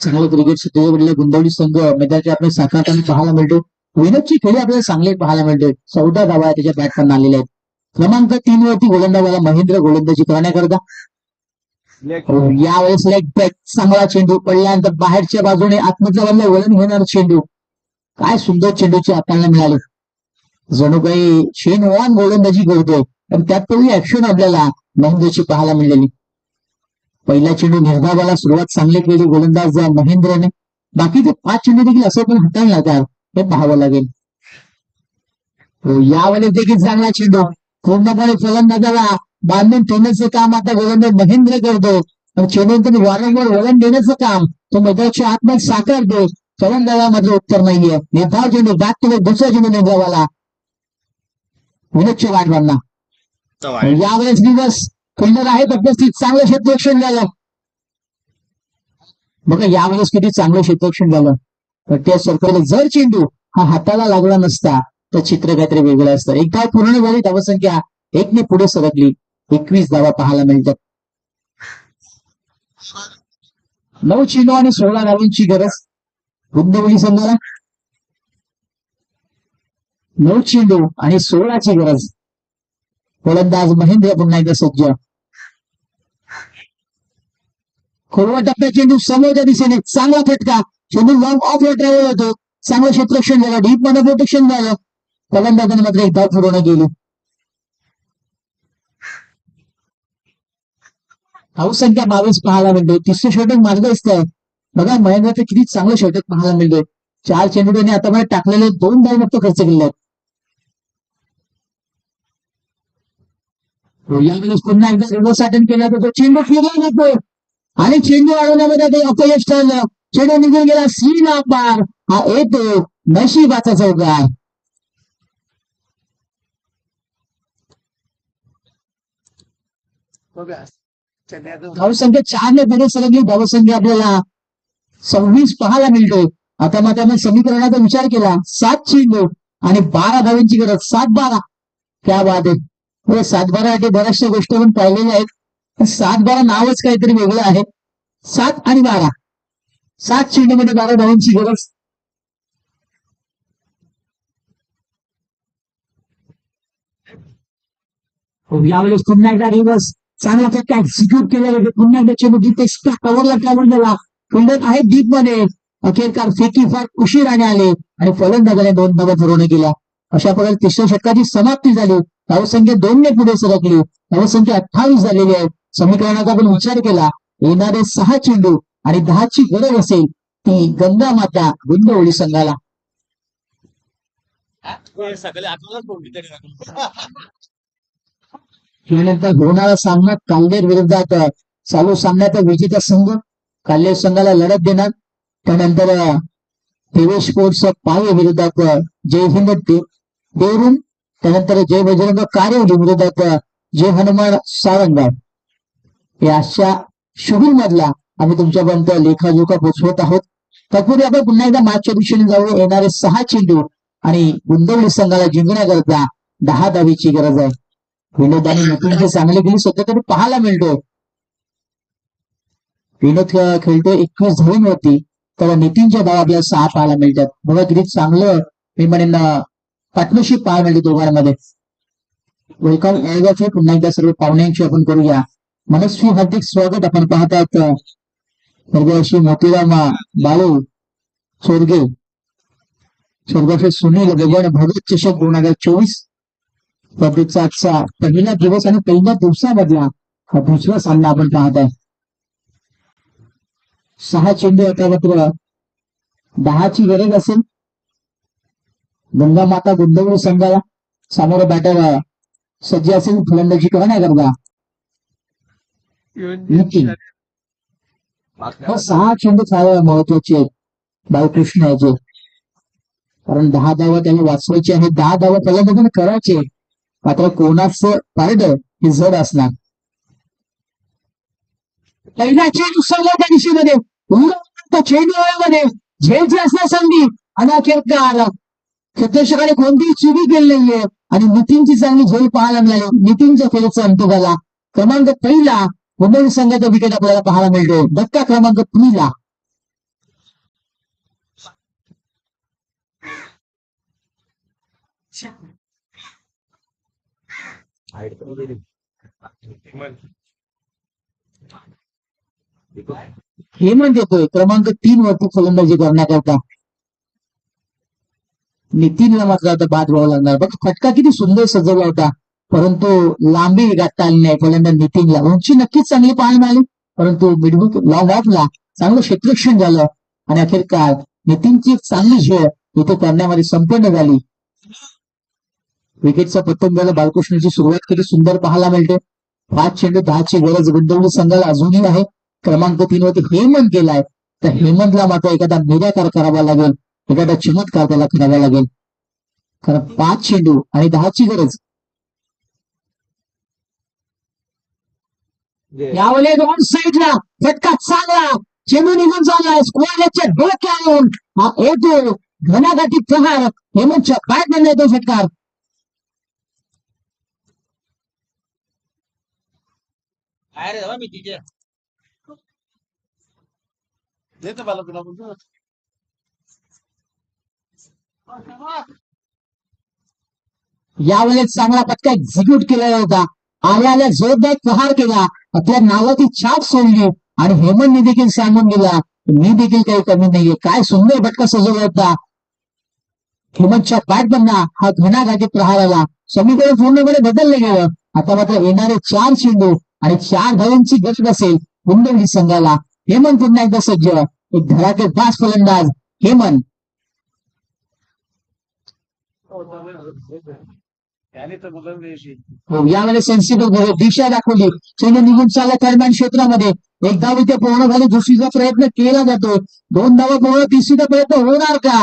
चांगलं क्रिकेट सध्या गुंतवली संघ मैदानाच्या आपल्या साकारताना पाहायला मिळतो. विनोदची खेळी आपल्याला चांगले पाहायला मिळते. 14 धावा त्याच्या बॅटमॅन आलेल्या आहेत. क्रमांक 3 वरती गोलंदाजाला महेंद्र गोलंदाजी करण्याकरता. यावेळेस लेग ब्रेक चांगला चेंडू पडल्यानंतर बाहेरच्या बाजूने आतमधल्या बाजूला वळण घेणार चेंडू. काय सुंदर चेंडूची आपल्याला मिळाली. जणू काही शेन वॉन गोलंदाजी करतोय पण त्यात तोही ऍक्शन आपल्याला महेंद्रची पाहायला मिळाली. पहिला चेंडू निर्धावाला सुरुवात चांगली केली गोलंदाज महेंद्रने. बाकीचे 5 चेंडू देखील असं पण हाताळला लागतात हे पाहावं लागेल. यावेळेस देखील चांगला चेंडू पूर्णपणे फलंदाजाला बांधून ठेवण्याचं काम आता गोलंदाज महेंद्र करतो. चेंडू वारंवार वळण देण्याचं काम तो मैदानाच्या आतमध्ये साकारतो. फलंदाजामध्ये उत्तर नाहीये. निर्धाव चेंडू बॅक टू बॅक दुसरा चेंडू निर्धावाला विनोदच्या वाटवांना. यावेळेस दिवस फिल्डर आहेत उपस्थित. चांगलं क्षेत्ररक्षण झालं बघा. यावेळेस किती चांगलं क्षेत्ररक्षण झालं. तर त्या सर्कलला जर चेंडू हा हाताला लागला नसता तर चित्र काहीतरी वेगळं असतं. एक धाव पूर्ण झाली. धावसंख्या 1 ने पुढे सरकली. 21 धावा पाहायला मिळतात. 9 चेंडू आणि 16 धावांची गरज गुंतवली संघाला. 9 चेंडू आणि 16ची गरज. गोलंदाज महेंद्र पुन्हा एकदा सज्ज. खोलवा टप्प्यात चेंडू समोरच्या दिशेने चांगला फटका. चेंडू लॉंग ऑफ ला ट्रॅव्हल होतो. चांगलं क्षेत्ररक्षण झालं. डीप मध्ये प्रोटेक्शन झालं. फलंदाजाने मात्र एक धाव पूर्ण केली. धावसंख्या 22 पाहायला मिळते. 300 षटक मार्गस्थ आहे बघा. महेंद्रचं किती चांगलं षटक पाहायला मिळतोय. 4 चेंडू त्यांनी आतापर्यंत टाकलेले 2 धाव फक्त खर्च केले आहेत. यावेळेस पुन्हा एकदा रिव्हर्स अटेम्प्ट केला तर तो चेंडू फिरला जातो आणि चेंडू अडवण्यामध्ये ते अपयश ठरलं. चेंडू निघून गेला. सीमा पार. हा येतो नशिबाचा चौकार. धावसंख्या 4 ने पुढे सरकली. धावसंख्या आपल्याला 26 पाहायला मिळतोय. आता मात्र आपण समीकरणाचा विचार केला. 7 चेंडू आणि 12 धावांची गरज. 7-12 क्या बात आहे. 7-12 साठी बऱ्याचशा गोष्टी आपण पाहिलेल्या आहेत. 7-12 नावच काहीतरी वेगळं आहे. 7 आणि 12. 7 चेंडू मध्ये 12 धावांची गरज. यावेळेस पुन्हा एकदा रिव्हर्स चांगला फटका एक्झिक्यूट केला गेला. पुन्हा एकदा चेंडू डीप एक्स्ट्रा कव्हरला ट्रॅव्हल झाला. फिल्डर आहे डीप मध्ये. अखेरकार फेकी फार उशिराने आले आणि फलंदाजाने 2 धावा पुरवण्या केल्या. अशा प्रकारे 300 षटकाची समाप्ती झाली. धावसंख्या 2 ने पुढे सरकली. धावसंख्या 28 झालेली आहे. समीकरणाचा आपण विचार केला येणारे 6 चेंडू आणि 10ची गरज असेल ती गंगा माता गुंदवली संघाला. सगळे आपल्यालाच बोलली तरी त्यानंतर होणारा सामना काल्हेर विरोधात चालू सामन्याचा विजेता संघ काल्हेर संघाला लढत देणार. त्यानंतर देवेश स्पोर्ट्स पाये विरोधात जय हिंद देवरून. त्यानंतर जय बजरंग कारेवली विरोधात जय हनुमान सारंगाव. या अशा शिबिर मधला आम्ही तुमच्यापर्यंत लेखाजोखा पोहोचवत आहोत. तत्पूर्वी आपण पुन्हा एकदा मागच्या दिशेने जाऊ. येणारे 6 चेंडू आणि गुंदवली संघाला जिंकण्याकरता 10 धावेची गरज आहे. विनोद आणि नितीन चांगली गेली सध्या तरी पाहायला मिळतो. विनोद खेळतो 21 धावांवरती, तर नितीनच्या धावा आपल्याला 6 पाहायला मिळतात. बघा किती चांगलं मी म्हणेन पार्टनरशिप पाहायला मिळते दोघांमध्ये. वेलकम आयोगाचे पुन्हा एकदा सर्व पाहुण्यांची आपण करूया मनस्वी हार्दिक स्वागत. आपण पाहतात स्वर्गवासी मोतीराम बाळू चोरगे, स्वर्गवासी सुनील गगन भगत चषक 2024 स्पर्धेचा आजचा पहिला दिवस आणि पहिल्या दिवसामधला हा दुसरा सामना आपण पाहत आहे. 6 चेंडू आता मात्र 10ची गरज असेल गंगा माता गुंदवली संघाला. समोर बॅटर सज्ज असेल फलंदाजी करण्याकरता. नितीन 6 चेंडू फार महत्वाचे आहेत बाळकृष्ण याचे, कारण 10 धावा त्याला वाचवायचे आहेत. 10 धावा फलंदाजीने करायचे, मात्र कोणाचं पारड हे जड असणार. पहिला चेंडू सगळ्या त्या दिशेमध्ये चेंडूमध्ये झेलची असणार संधी आणि अखेर क्षेत्ररक्षकाने कोणतीही चुकी केली नाहीये आणि नितीनची चांगली झेल पाहायला मिळाली. नितीनच्या फेरीचा अंत झाला. क्रमांक 3 मुंबई संघाचा विकेट आपल्याला पाहायला मिळतो. धक्का क्रमांक 3. हेमंत येतोय क्रमांक 3 वरती फलंदाजी करण्याकरता. नितीनला मात्र आता बाद व्हावं लागणार. बघ फटका किती सुंदर सजवला होता, परंतु लांबी गाठता आली नाही फलंदाज नितीनला. उंची नक्कीच चांगली पाहायला मिळाली, परंतु मिडविक लॉंग ऑफला चांगलं क्षेत्ररक्षण झालं आणि अखेरकार नितीनची एक चांगली झेल इथे करण्यामध्ये संपन्न झाली. विकेटचा पतन झाला. बालकृष्णची सुरुवात किती सुंदर पाहायला मिळते. 5 चेंडू 10ची गरज गुंतवणूक संघाला अजूनही आहे. क्रमांक 3 वरती हेमंत गेलाय, तर हेमंतला मात्र एखादा निराकार करावा लागेल, एखादा चमत्कार त्याला करावा लागेल, कारण 5 चेंडू आणि 10ची गरज. यावेळी दोन साईडला फटका चांगला चेंडू निघून चाललाय. स्क्वेअरच्या डोक्यावरून हा येतो घणाघाती प्रहार. हेमंतच्या बॅटमॅन येतो फटकार. मी तिथे देतो मला तुला बोलतो. यावेळेस चांगला फटका एक्झिक्यूट केलेला होता. आल्या जोरदार प्रहार केला, आपल्या नावाची छाप सोडली आणि हेमंतने देखील सांगून दिला मी देखील काही कमी नाहीये. काय सुंदर फटका सजवला होता हेमंतच्या बॅटमॅनना. हा घणाघाती प्रहार आला. समीकरण पूर्णपणे बदलले गेलं. आता मात्र येणारे 4 चेंडू आणि 4 धावांची गरज असेल गुंडवली संघाला. हेमंत पुन्हा एकदा सज्ज. एक धडाकेबाज फलंदाज हेमंत. यावेळेस सेन्सिबल दिशा दाखवली. चेंडू निघून चालला दरम्यान क्षेत्रामध्ये. एक धाव इथे पूर्ण झाली. दुसरीचा प्रयत्न केला जातोय. 2 धावा पूर्ण. तिसरीचा प्रयत्न होणार का?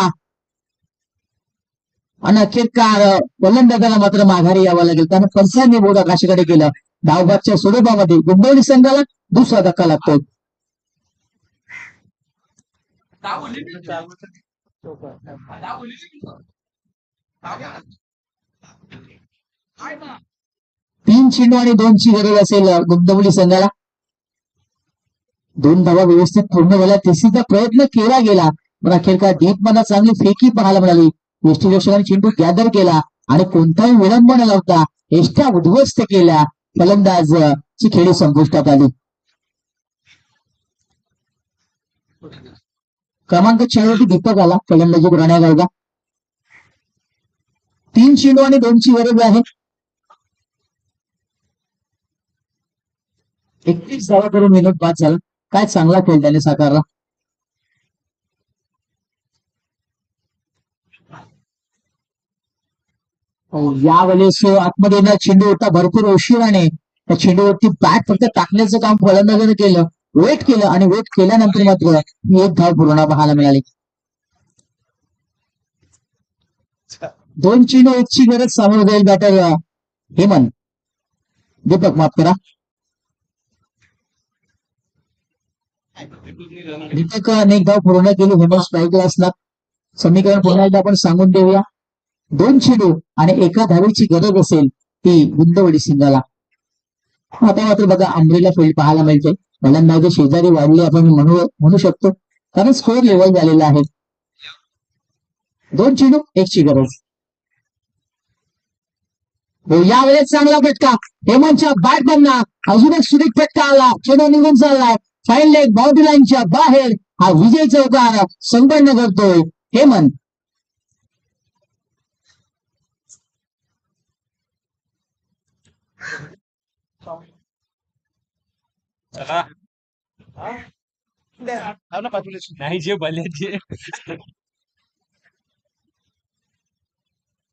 आणि अखेरकार फलंदाजाला मात्र माघारी यावं लागेल, त्यानं पंचांनी बोर्ड आकाशाकडे केलं. धावबादच्या स्वरूपामध्ये गुंडवली संघाला दुसरा धक्का लागतोय. 3 चेंडू आणि 2ची गरज असेल गुंतवली संघाला. 2 धावा व्यवस्थित पूर्ण झाल्या. तिसरीचा प्रयत्न केला गेला, पण अखेरकार डीप मध्ये चांगली फेकी पाहायला मिळाली. यष्टीरक्षकाने चेंडू गॅदर केला आणि कोणताही विलंब न लावता यष्ट्या उद्ध्वस्त केल्या. फलंदाज ची खेळी संपुष्टात आली. क्रमांक 4 वरती दीपक आला फलंदाजी करण्याकरता. 3 चेंडू आणि 2ची गरज आहे. 31 धावा करून विनोद बाद झाला. काय चांगला खेळ त्याने साकारला. यावेळेस आतमध्ये ना चेंडू होता भरपूर उशिराने. त्या चेंडूवरती बॅट फक्त टाकण्याचं काम फलंदाजाने केलं. वेट केलं आणि वेट केल्यानंतर मात्र एक धाव पूर्ण पाहायला मिळाली. 2 चेंडू 1ची गरज सामोरं जाईल बॅटर हेमंत. दीपक माफ करा. दीपकने एक धाव पूर्ण केली. हेमंत स्ट्राईकला असणार. समीकरण पुन्हा एकदा आपण सांगून देऊया. 2 चेंडू आणि एका धावेची गरज असेल ती गुंदवडी सिंगाला. आता मात्र बघा अंब्रेला फील्ड पाहायला मिळते. फलंदाजी शेजारी वाढली आपण म्हणू शकतो कारण स्कोअर लेवल झालेला आहे. 2 चेंडू 1ची गरज. यावेळेस चांगला फटका. हेमंतच्या बॅट मधला अजून एक सुरेख फटका आला. चेंडू निघून चाललाय. फाईन लेग बाउंड्री लाईनच्या बाहेर. हा विजय चौकार संपन्न करतोय हेमंत. चला. नाही जे भले